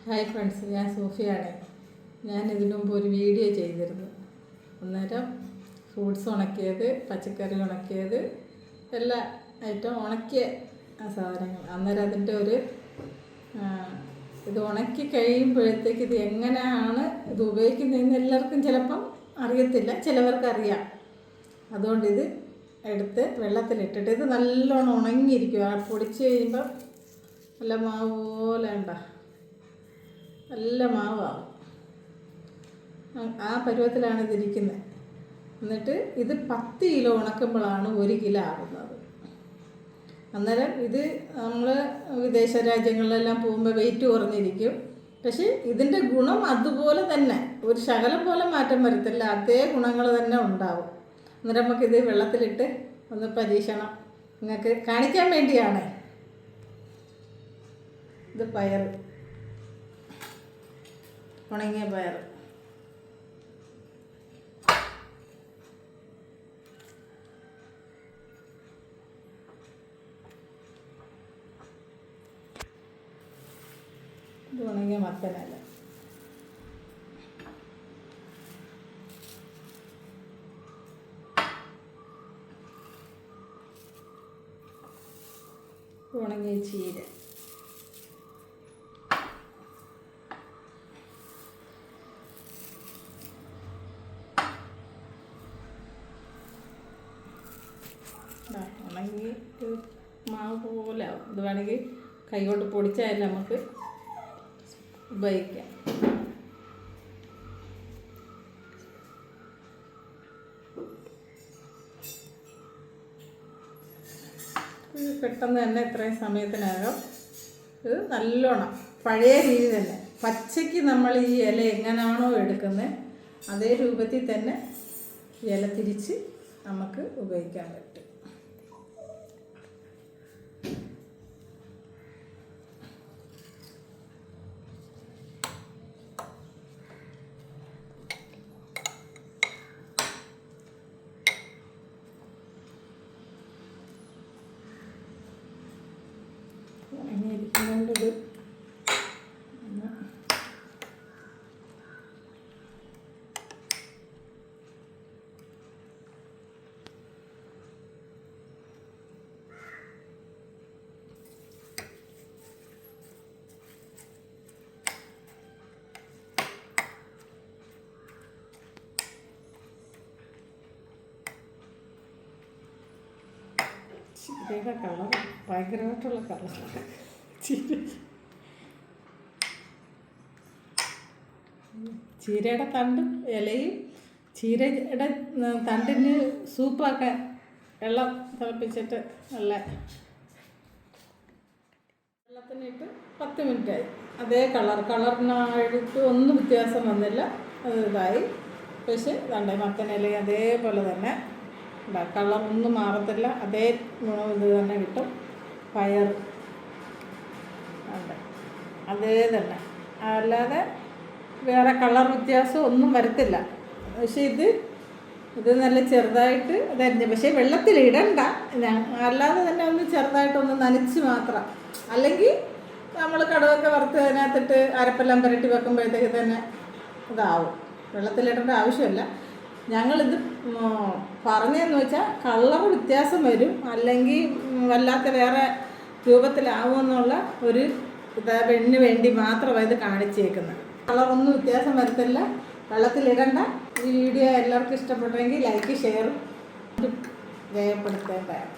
Hi friends, ഞാൻ സോഫിയാണ്. ഞാൻ ഇതിനു മുമ്പ് ഒരു വീഡിയോ ചെയ്തിരുന്നു. അന്നേരം ഫ്രൂട്ട്സ് ഉണക്കിയത്, പച്ചക്കറി ഉണക്കിയത്, എല്ലാ ഐറ്റം ഉണക്കിയ സാധനങ്ങൾ. അന്നേരം അതിൻ്റെ ഒരു ഇത് ഉണക്കി കഴിയുമ്പോഴത്തേക്ക് ഇത് എങ്ങനെയാണ് ഇത് ഉപയോഗിക്കുന്നതെന്ന് എല്ലാവർക്കും ചിലപ്പം അറിയത്തില്ല, ചിലവർക്കറിയാം. അതുകൊണ്ട് ഇത് എടുത്ത് വെള്ളത്തിലിട്ടിട്ട് ഇത് നല്ലോണം ഉണങ്ങിയിരിക്കും. പൊടിച്ച് കഴിയുമ്പോൾ നല്ല മാവ് പോലെ ഉണ്ടാ, നല്ല മാവാകും. ആ പരുവത്തിലാണ് ഇതിരിക്കുന്നത്. എന്നിട്ട് ഇത് 10 കിലോ ഉണക്കുമ്പോഴാണ് 1 കിലോ ആകുന്നത്. അന്നേരം ഇത് നമ്മൾ വിദേശ രാജ്യങ്ങളിലെല്ലാം പോകുമ്പോൾ വെയിറ്റ് കുറഞ്ഞിരിക്കും. പക്ഷേ ഇതിൻ്റെ ഗുണം അതുപോലെ തന്നെ, ഒരു ശകലം പോലെ മാറ്റം വരത്തില്ല, അതേ ഗുണങ്ങൾ തന്നെ ഉണ്ടാവും. അന്നേരം നമുക്കിത് വെള്ളത്തിലിട്ട് ഒന്ന് പരീക്ഷണം നിങ്ങൾക്ക് കാണിക്കാൻ വേണ്ടിയാണ്. ഇത് പയർ, ഉണങ്ങിയ പയർ. ഇത് ഉണങ്ങിയ മത്തനല്ല. ഉണങ്ങിയ ചീര. ഉണങ്ങി മാവ് പോലെ ആവും. ഇത് വേണമെങ്കിൽ കൈകൊണ്ട് പൊടിച്ചായാലും നമുക്ക് ഉപയോഗിക്കാം. ഇത് പെട്ടെന്ന് തന്നെ ഇത്രയും സമയത്തിനകം ഇത് നല്ലോണം പഴയ രീതി തന്നെ പച്ചയ്ക്ക് നമ്മൾ ഈ ഇല എങ്ങനെയാണോ എടുക്കുന്നത് അതേ രൂപത്തിൽ തന്നെ ഇല തിരിച്ച് നമുക്ക് ഉപയോഗിക്കാൻ പറ്റും. ഉണങ്ങിയിരിക്കുന്നുണ്ടത്. ചീരയുടെ കളർ ഭയങ്കരമായിട്ടുള്ള കളറാണ്. ചീരയുടെ തണ്ടും ഇലയും, ചീരയുടെ തണ്ടിന് സൂപ്പാക്കാൻ വെള്ളം തിളപ്പിച്ചിട്ട് നല്ല വെള്ളത്തിനിട്ട് 10 മിനിറ്റായി. അതേ കളറിനായിട്ട് ഒന്നും വ്യത്യാസം വന്നില്ല. അത് ഇതായി. പക്ഷേ ഇതുണ്ട് മത്തനില അതേപോലെ തന്നെ കളറൊന്നും മാറത്തില്ല, അതേ ഇത് തന്നെ കിട്ടും. പയർ ഉണ്ട് അതേ തന്നെ, അല്ലാതെ വേറെ കളർ വ്യത്യാസം ഒന്നും വരത്തില്ല. പക്ഷേ ഇത് നല്ല ചെറുതായിട്ട് ഇതരിഞ്ഞ്, പക്ഷേ വെള്ളത്തിലിടണ്ട, അല്ലാതെ തന്നെ ഒന്ന് ചെറുതായിട്ടൊന്ന് നനച്ച് മാത്രം. അല്ലെങ്കിൽ നമ്മൾ കടുവൊക്കെ വറുത്ത് അതിനകത്തിട്ട് അരപ്പെല്ലാം പുരട്ടി വെക്കുമ്പോഴത്തേക്ക് തന്നെ ഇതാവും. വെള്ളത്തിലിടേണ്ട ആവശ്യമില്ല. ഞങ്ങളിത് പറഞ്ഞതെന്ന് വെച്ചാൽ കളർ വ്യത്യാസം വരും, അല്ലെങ്കിൽ വല്ലാത്ത വേറെ രൂപത്തിലാവുമെന്നുള്ള ഒരു ഇതിന് വേണ്ടി മാത്രമാണ് ഇത് കാണിച്ചേക്കുന്നത്. കളറൊന്നും വ്യത്യാസം വരത്തില്ല, വെള്ളത്തിലിടണ്ട. ഈ വീഡിയോ എല്ലാവർക്കും ഇഷ്ടപ്പെട്ടെങ്കിൽ ലൈക്ക്, ഷെയർ രേഖപ്പെടുത്തേണ്ടതാണ്.